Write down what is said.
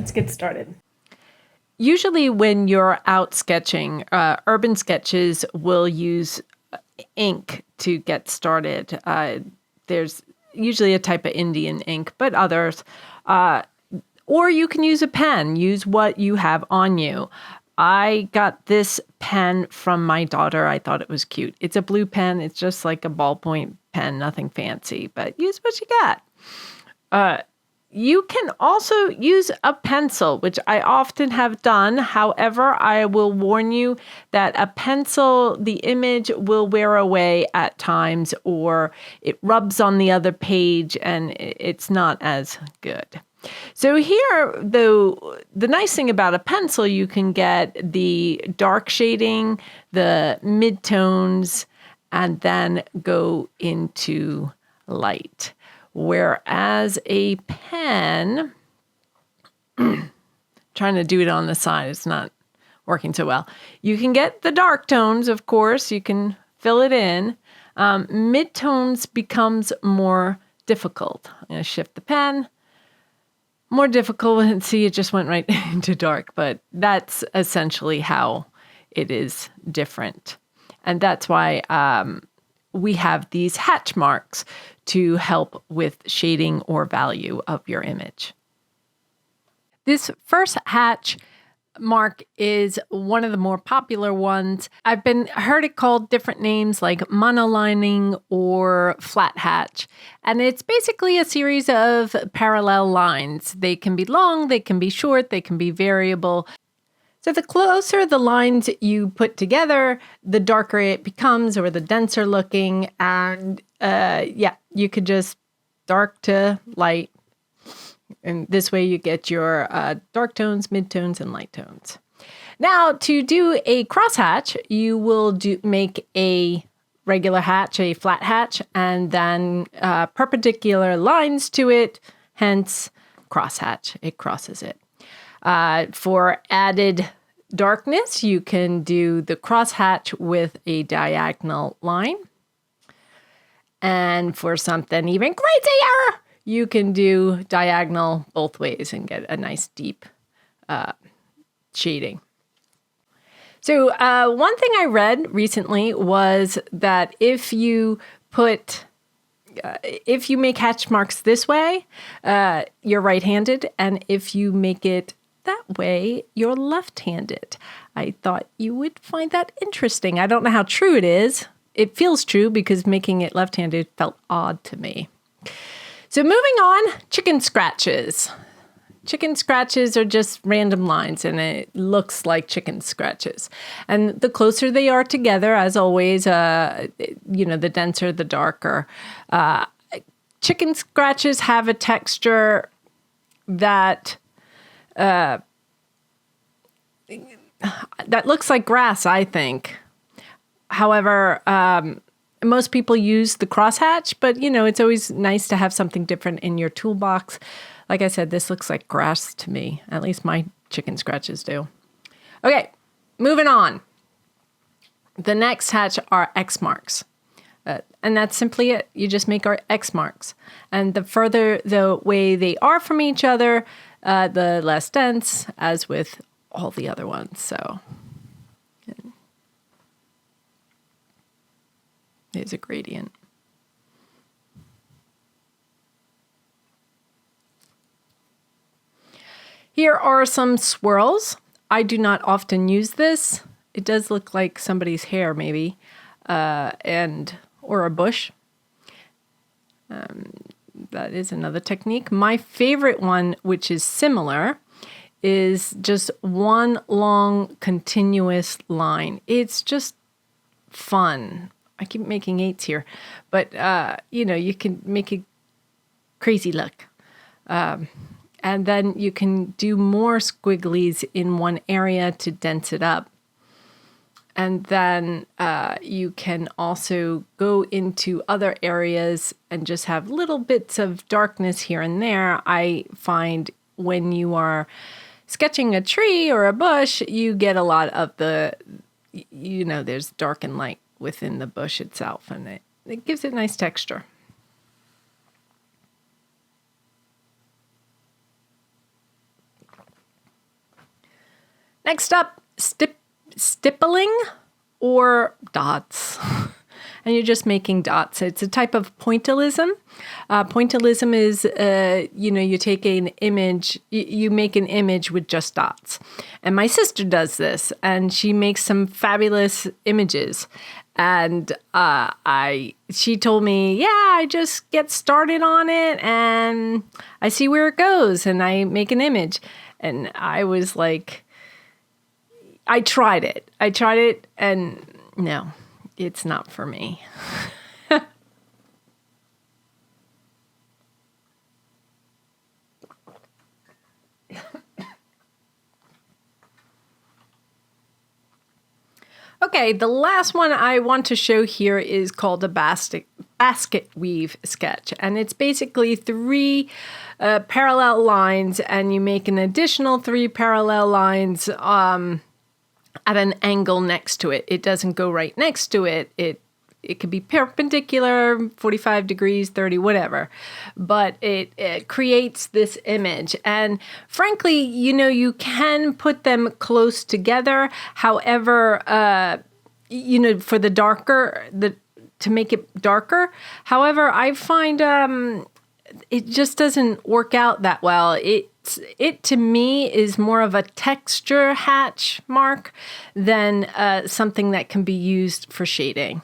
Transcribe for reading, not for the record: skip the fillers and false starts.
Let's get started. Usually when you're out sketching, urban sketches will use ink to get started. There's usually a type of Indian ink, but others. Or you can use a pen. Use what you have on you. I got this pen from my daughter. I thought it was cute. It's a blue pen. It's just like a ballpoint pen, nothing fancy, but use what you got. You can also use a pencil, which I often have done. However, I will warn you that a pencil, the image will wear away at times, or it rubs on the other page and it's not as good. So here, though, the nice thing about a pencil, you can get the dark shading, the midtones, and then go into light. Whereas a pen, trying to do it on the side, it's not working so well. You can get the dark tones, of course. You can fill it in. Midtones becomes more difficult. I'm going to shift the pen. More difficult, and see, it just went right into dark, but that's essentially how it is different. And that's why we have these hatch marks to help with shading or value of your image. This first hatch mark is one of the more popular ones. I've heard it called different names like monolining or flat hatch. And it's basically a series of parallel lines. They can be long, they can be short, they can be variable. So the closer the lines you put together, the darker it becomes or the denser looking. And you could just dark to light. And this way you get your dark tones, midtones, and light tones. Now, to do a crosshatch, you will make a regular hatch, a flat hatch, and then perpendicular lines to it, hence crosshatch. It crosses it. For added darkness, you can do the crosshatch with a diagonal line. And for something even crazier, you can do diagonal both ways and get a nice deep shading. So one thing I read recently was that if you make hatch marks this way, you're right-handed, and if you make it that way, you're left-handed. I thought you would find that interesting. I don't know how true it is. It feels true because making it left-handed felt odd to me. So moving on, chicken scratches. Chicken scratches are just random lines, and it looks like chicken scratches. And the closer they are together, as always, the denser, the darker. Chicken scratches have a texture that looks like grass, I think. However, most people use the crosshatch, but it's always nice to have something different in your toolbox. Like I said, this looks like grass to me. At least my chicken scratches do. Okay, moving on. The next hatch are X marks. And that's simply it. You just make our X marks. And the further the way they are from each other, the less dense, as with all the other ones. So there's a gradient. Here are some swirls. I do not often use this. It does look like somebody's hair, maybe, or a bush. That is another technique. My favorite one, which is similar, is just one long continuous line. It's just fun. I keep making 8s here, but you can make a crazy look. And then you can do more squigglies in one area to dense it up. And then you can also go into other areas and just have little bits of darkness here and there. I find when you are sketching a tree or a bush, you get a lot of there's dark and light within the bush itself, and it gives it nice texture. Next up, stippling or dots. And you're just making dots. It's a type of pointillism. Pointillism is, you take an image, you make an image with just dots. And my sister does this, and she makes some fabulous images. And she told me, yeah, I just get started on it, and I see where it goes, and I make an image. And I was like, I tried it, and no. It's not for me. Okay, the last one I want to show here is called a basket weave sketch. And it's basically 3 parallel lines, and you make an additional 3 parallel lines at an angle next to it. It doesn't go right next to it. It could be perpendicular, 45 degrees, 30, whatever. But it creates this image. And frankly, you can put them close together. However, for the darker, to make it darker. However, I find it just doesn't work out that well. It to me is more of a texture hatch mark than something that can be used for shading.